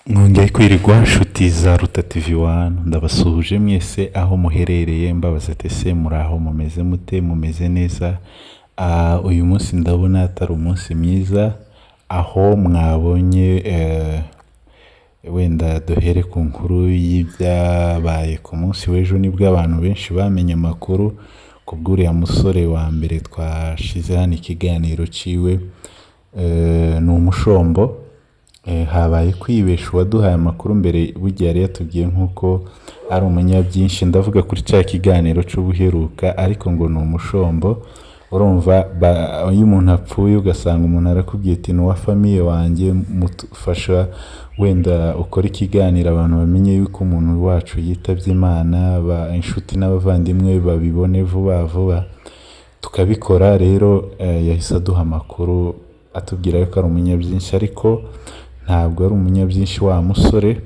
Mwongeye kwirirwa nshuti za Ruta TV One, ndabasuhuje mwese aho muherereye, mbabaza ati ese muraho mumeze mute, mumeze neza? Uyu munsi ndabona atari umunsi mwiza, aho mwabonye wenda duhere ku nkuru y'ibyabaye ku munsi w'ejo. Nibwo abantu benshi bamenye amakuru kubw'uriya musore wa mbere twashize hano ikiganiro ciwe, ni umushombo. Habaye kwibesha uwaduhaye amakuru mbere, burya yari yatubwiye nk'uko ari umunyabyinshi, ndavuga kuri cya kiganiro c'ubuheruka, ariko ngo ni umushombo. Urumva iyo umuntu apfuye ugasanga umuntu arakubwiye ati ni uwa famiye wanjye, mufasha wenda ukora ikiganiro abantu bamenye yuko umuntu wacu yitabye Imana, inshuti n'abavandimwe babibone vuba vuba, tukabikora. Rero yahise aduha amakuru atubwira yuko ari umunyabyinshi, ariko ntabwo ari umunyabyinshi wa musore,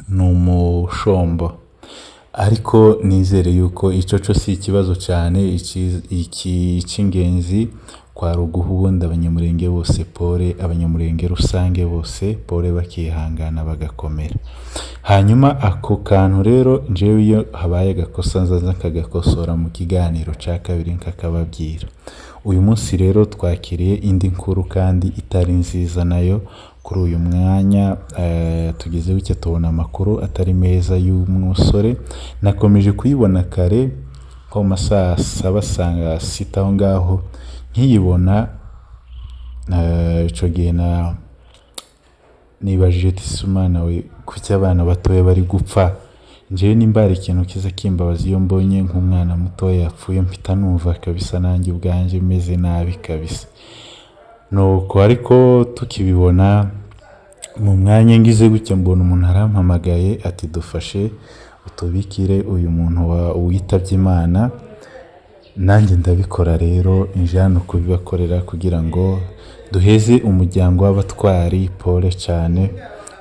ni umushombo. Ariko nizere yuko ico si ikibazo cyane. Icy'ingenzi kwari uguha ubundi abanyamurenge bose pole, abanyamurenge rusange bose pole, bakihangana bagakomera. Hanyuma ako kantu rero njyewe iyo habaye agakosa nzaza nkagakosora mu kiganiro cya kabiri nkakababwira. Uyu munsi rero twakiriye indi nkuru kandi itari nziza nayo. Kuri uyu mwanya tugeze w'icyo tubona amakuru atari meza y'umusore. Nakomeje kuyibona kare nko mu masaha 7 aho ngaho, nkiyibona ico gihe nibajije ati Imana we, kuki abana batoya bari gupfa? Njyewe nimba hari ikintu kiza kimbabaza iyo mbonye nk'umwana mutoya yapfuye, mpita numva kabisa nanjye ubwanjye meze nabi kabisa. Nuko ariko tukibibona mu mwanya ngize gutya, mbona umuntu arampamagaye ati dufashe utubikire uyu muntu witabye Imana. Nanjye ndabikora rero, nje hano kubibakorera kugira ngo duheze umuryango w'abatwari pole cyane.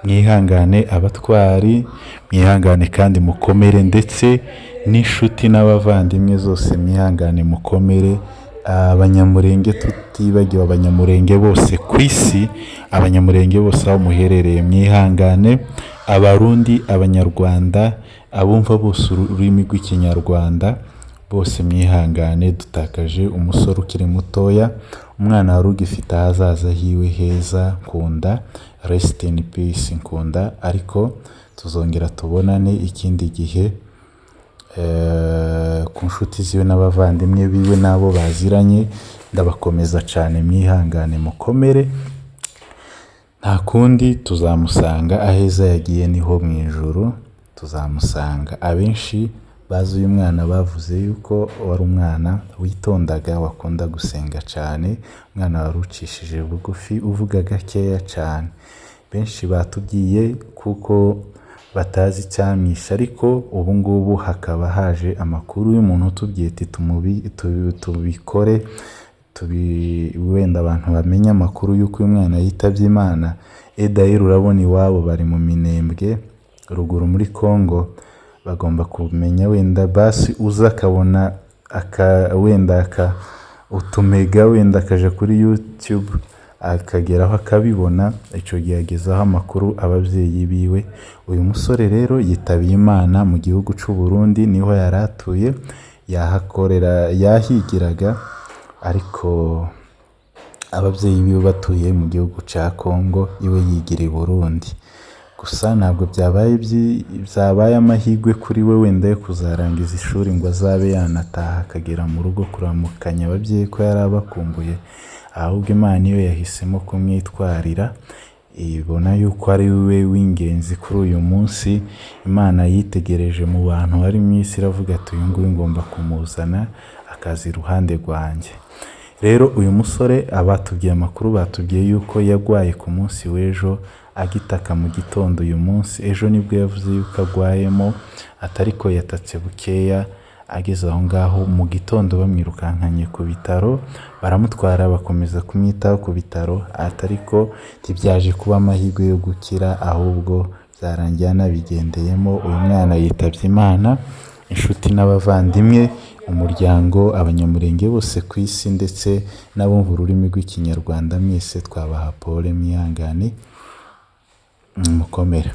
Mwihangane abatwari, mwihangane kandi mukomere, ndetse n'inshuti n'abavandimwe zose mwihangane mukomere. Abanyamurenge tutibagiwe abanyamurenge bose ku isi, abanyamurenge bose aho muherereye mwihangane. Abarundi, abanyarwanda, abumva bose ururimi rw'ikinyarwanda bose mwihangane. Dutakaje umusore ukiri mutoya, umwana wari ugifite ahazaza hiwe heza. Nkunda, rest in peace Nkunda. Ariko tuzongera tubonane ikindi gihe, ku nshuti ziwe n'abavandimwe biwe n'abo baziranye. Ndabakomeza cyane, mwihangane mukomere, nta kundi. Tuzamusanga aheza yagiye, niho mu ijuru tuzamusanga. Abenshi bazi uyu mwana bavuze yuko wari umwana witondaga, wakunda gusenga cyane, umwana wari ucishije bugufi, uvuga gakeya cyane. Benshi batubwiye kuko batazi icyamwishe, ariko ubu ngubu hakaba haje amakuru y'umuntu utubwiye ati tubikore, wenda abantu bamenye amakuru y'uko uyu mwana yitabye Imana. Edayiro urabona iwabo bari mu Minembwe ruguru muri Congo, bagomba kumenya wenda basi uza akabona utumega wenda akaja kuri YouTube akageraho akabibona. Ico gihe agezaho amakuru ababyeyi biwe. Uyu musore rero yitabiye Imana mu gihugu c'u Burundi, niho yaratuye, yahigiraga, ariko ababyeyi biwe batuye mu gihugu ca Congo, iwe yigira i Burundi. Gusa ntabwo byabaye amahirwe kuri we wenda yo kuzarangiza ishuri ngo azabe yanataha akagera mu rugo kuramukanya ababyeyi ko yari abakumbuye. Ahubwo Imana iyo yahisemo kumwitwarira, ibona yuko ari we w'ingenzi kuri uyu munsi. Imana yitegereje mu bantu bari mu isi, iravuga ati uyu nguyu ngomba kumuzana akaza iruhande rwanjye. Rero uyu musore, abatubwiye amakuru batubwiye yuko yagwaye ku munsi w'ejo, agitaka mu gitondo. Uyu munsi ejo nibwo yavuze yuko agwayemo, atariko yatatse bukeya. Ageze aho ngaho mu gitondo bamwirukankanye ku bitaro, baramutwara bakomeza kumwitaho ku bitaro, atariko ntibyaje kuba amahirwe yo gukira, ahubwo byarangiye anabigendeyemo. Uyu mwana yitabye Imana. Inshuti n'abavandimwe, umuryango, abanyamurenge bose ku isi, ndetse n'abumva ururimi rw'ikinyarwanda mwese twabaha pole, mwihangane. mukomere.